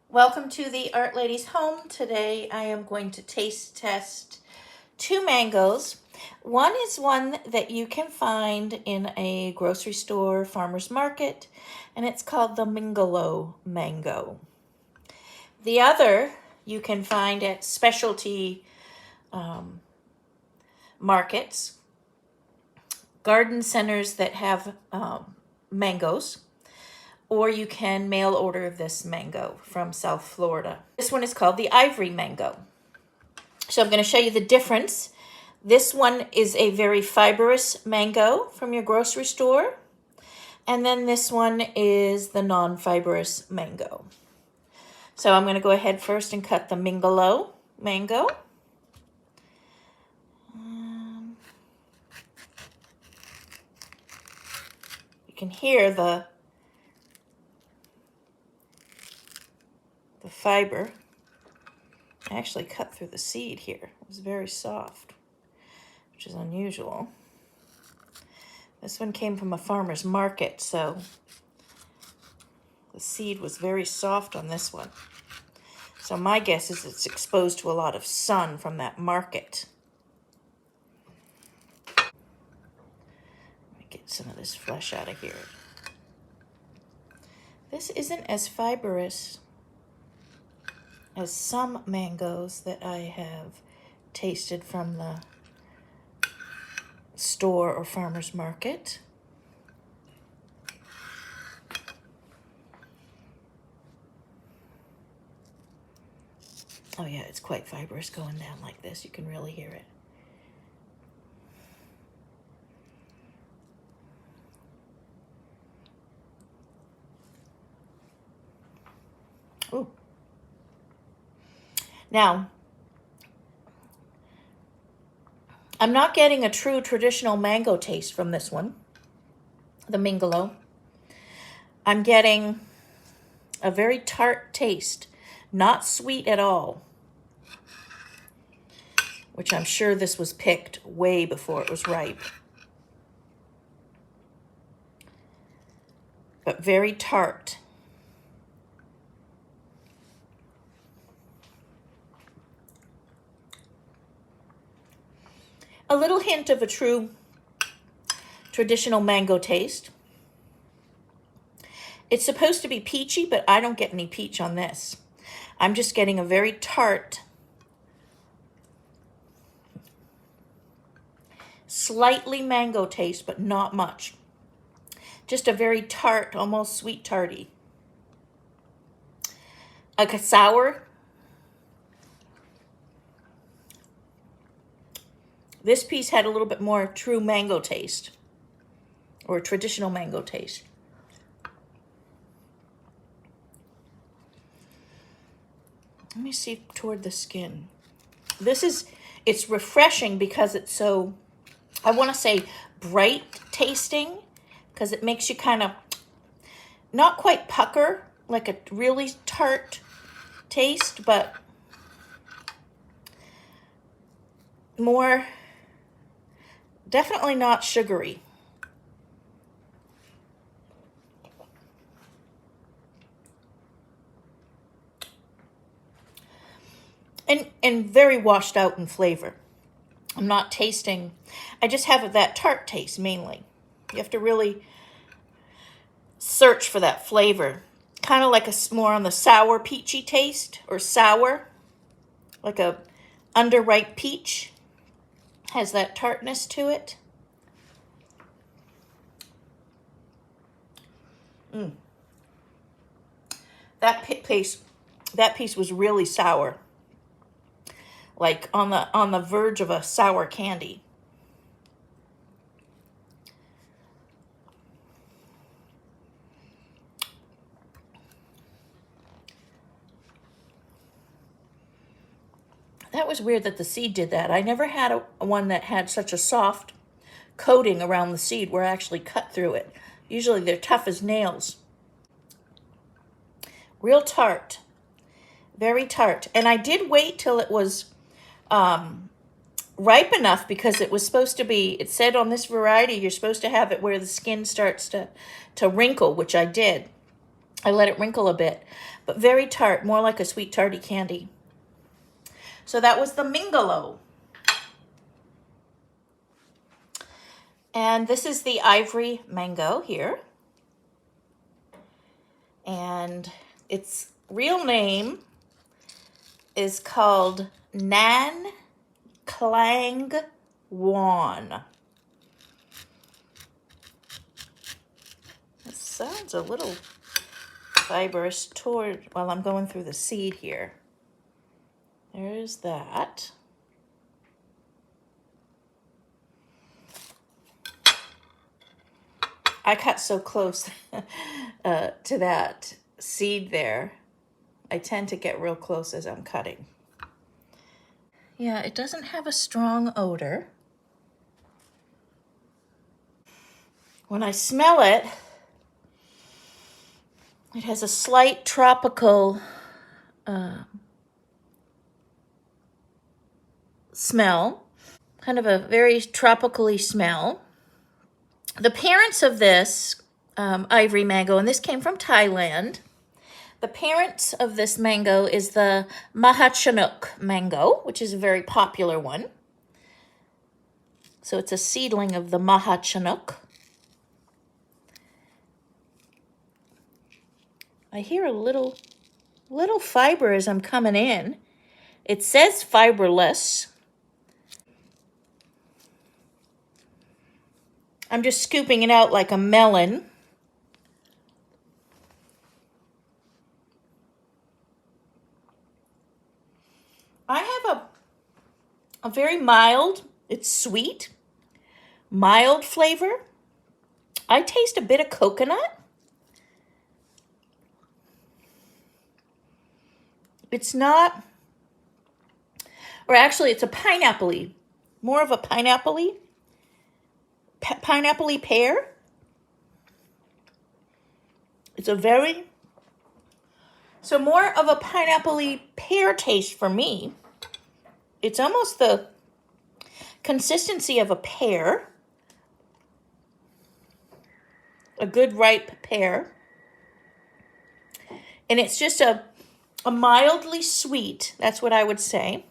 Welcome to the Art Lady's home. Today I am going to taste test two mangoes. One is one that you can find in a grocery store, farmer's market, and it's called the Mingolo mango. The other you can find at specialty markets, garden centers that have mangoes, or you can mail order this mango from South Florida. This one is called the Ivory mango. So I'm going to show you the difference. This one is a very fibrous mango from your grocery store. And then this one is the non-fibrous mango. So I'm going to go ahead first and cut the Mingolo mango. You can hear the fiber. I actually cut through the seed here. It was very soft, which is unusual. This one came from a farmer's market, so the seed was very soft on this one. So my guess is it's exposed to a lot of sun from that market. Let me get some of this flesh out of here. This isn't as fibrous as some mangoes that I have tasted from the store or farmer's market. Oh yeah, it's quite fibrous going down like this. You can really hear it. Ooh. Now, I'm not getting a true traditional mango taste from this one, the Mingolo. I'm getting a very tart taste, not sweet at all, which I'm sure this was picked way before it was ripe. But very tart. A little hint of a true traditional mango taste. It's supposed to be peachy, but I don't get any peach on this. I'm just getting a very tart, slightly mango taste, but not much. Just a very tart, almost sweet tarty. Like a sour. This piece had a little bit more true mango taste, or traditional mango taste. Let me see toward the skin. It's refreshing because it's so, I want to say bright tasting, because it makes you kind of, not quite pucker, like a really tart taste, but more, definitely not sugary. And very washed out in flavor. I'm not tasting, I just have that tart taste mainly. You have to really search for that flavor. Kind of like more on the sour peachy taste, or sour, like a underripe peach. Has that tartness to it. That piece was really sour. Like on the verge of a sour candy. That was weird that the seed did that. I never had one that had such a soft coating around the seed where I actually cut through it. Usually they're tough as nails. Real tart. Very tart. And I did wait till it was ripe enough, because it was supposed to be, it said on this variety, you're supposed to have it where the skin starts to wrinkle, which I did. I let it wrinkle a bit, but very tart, more like a sweet tarty candy. So that was the Mingolo. And this is the Ivory mango here. And its real name is called Nan Clang Wan. It sounds a little fibrous while I'm going through the seed here. There's that. I cut so close to that seed there. I tend to get real close as I'm cutting. Yeah, it doesn't have a strong odor. When I smell it, it has a slight tropical smell, kind of a very tropically smell. The parents of this Ivory mango, and this came from Thailand, the parents of this mango is the Mahachinook mango, which is a very popular one. So it's a seedling of the Mahachinook. I hear a little fiber as I'm coming in. It says fiberless. I'm just scooping it out like a melon. I have a very mild, it's sweet, mild flavor. I taste a bit of coconut. It's not, or actually it's a pineapple-y, more of a pineapple-y pear. It's so more of a pineapple-y pear taste for me. It's almost the consistency of a pear, a good ripe pear. And it's just a mildly sweet, that's what I would say.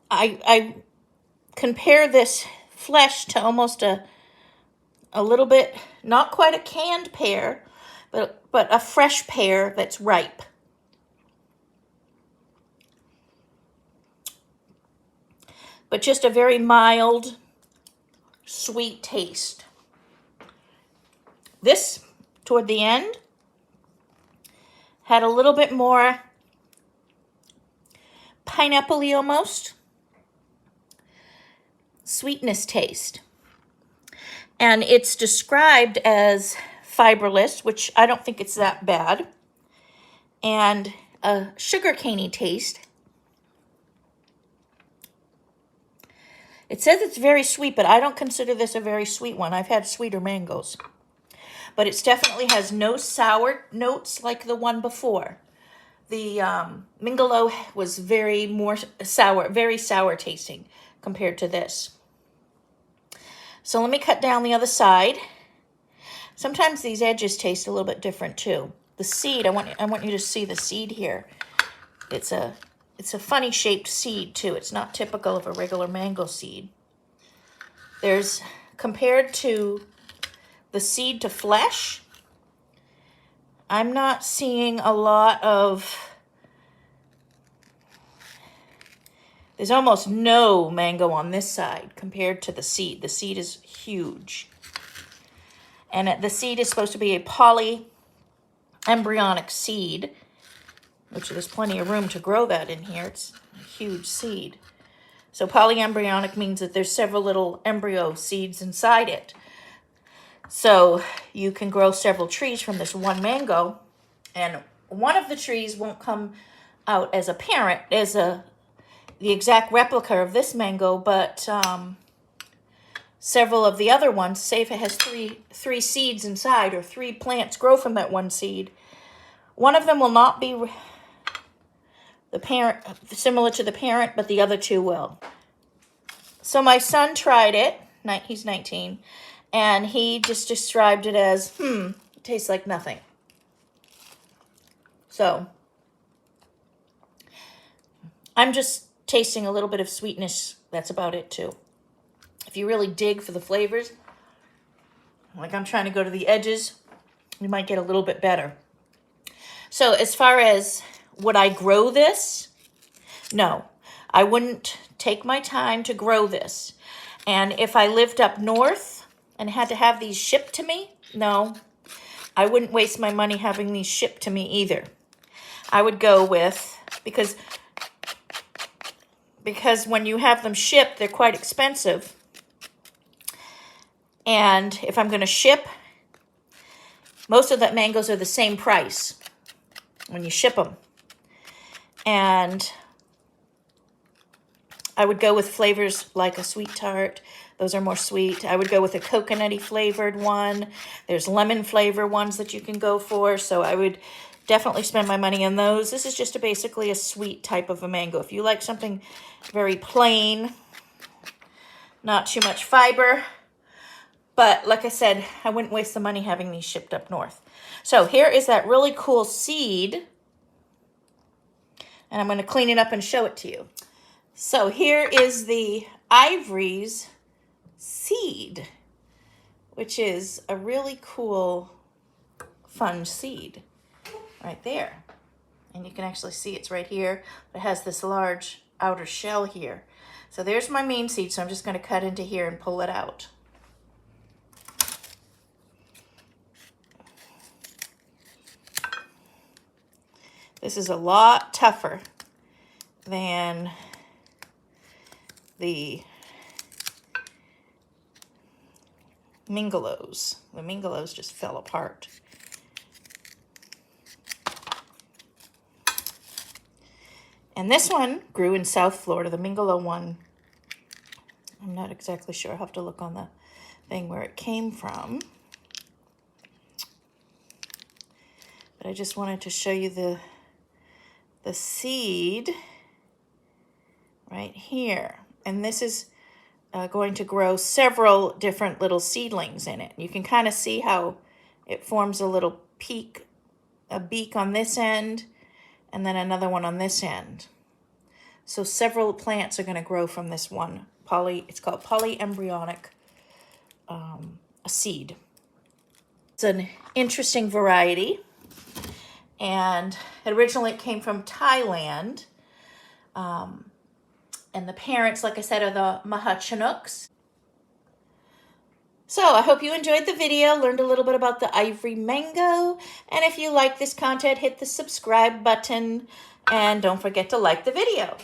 I compare this flesh to almost a little bit, not quite a canned pear, but a fresh pear that's ripe. But just a very mild, sweet taste. This, toward the end, had a little bit more pineapple-y almost sweetness taste. And it's described as fiberless, which I don't think it's that bad, and a sugarcane-y taste. It says it's very sweet, but I don't consider this a very sweet one. I've had sweeter mangoes. But it definitely has no sour notes like the one before. The Mingolo was very sour tasting compared to this. So let me cut down the other side. Sometimes these edges taste a little bit different too. The seed, I want you to see the seed here. It's a funny shaped seed too. It's not typical of a regular mango seed. There's, compared to the seed to flesh, I'm not seeing a lot of, there's almost no mango on this side compared to the seed. The seed is huge. And the seed is supposed to be a polyembryonic seed, which there's plenty of room to grow that in here. It's a huge seed. So polyembryonic means that there's several little embryo seeds inside it. So you can grow several trees from this one mango, and one of the trees won't come out as a parent, as the exact replica of this mango, but several of the other ones, say if it has three seeds inside, or 3 plants grow from that one seed, one of them will not be the parent, similar to the parent, but the other 2 will. So my son tried it, he's 19, and he just described it as, It tastes like nothing. So I'm just tasting a little bit of sweetness. That's about it too. If you really dig for the flavors, like I'm trying to go to the edges, you might get a little bit better. So as far as would I grow this? No, I wouldn't take my time to grow this. And if I lived up north and had to have these shipped to me, no, I wouldn't waste my money having these shipped to me either. I would go with, because when you have them shipped, they're quite expensive. And if I'm going to ship, most of the mangoes are the same price when you ship them. And I would go with flavors like a sweet tart. Those are more sweet. I would go with a coconutty flavored one. There's lemon flavor ones that you can go for. So I would definitely spend my money on those. This is just basically a sweet type of a mango. If you like something very plain, not too much fiber. But like I said, I wouldn't waste the money having these shipped up north. So here is that really cool seed. And I'm going to clean it up and show it to you. So here is the Ivory's seed, which is a really cool, fun seed right there. And you can actually see it's right here. It has this large outer shell here. So there's my main seed. So I'm just going to cut into here and pull it out. This is a lot tougher than the Mingolos. The Mingolos just fell apart. And this one grew in South Florida. The Mingolo one, I'm not exactly sure. I'll have to look on the thing where it came from. But I just wanted to show you the seed right here. And this is going to grow several different little seedlings in it. You can kind of see how it forms a little beak on this end, and then another one on this end. So several plants are going to grow from this one it's called polyembryonic seed. It's an interesting variety. And originally it came from Thailand. And the parents, like I said, are the Maha Chinooks. So I hope you enjoyed the video, learned a little bit about the Ivory mango. And if you like this content, hit the subscribe button. And don't forget to like the video.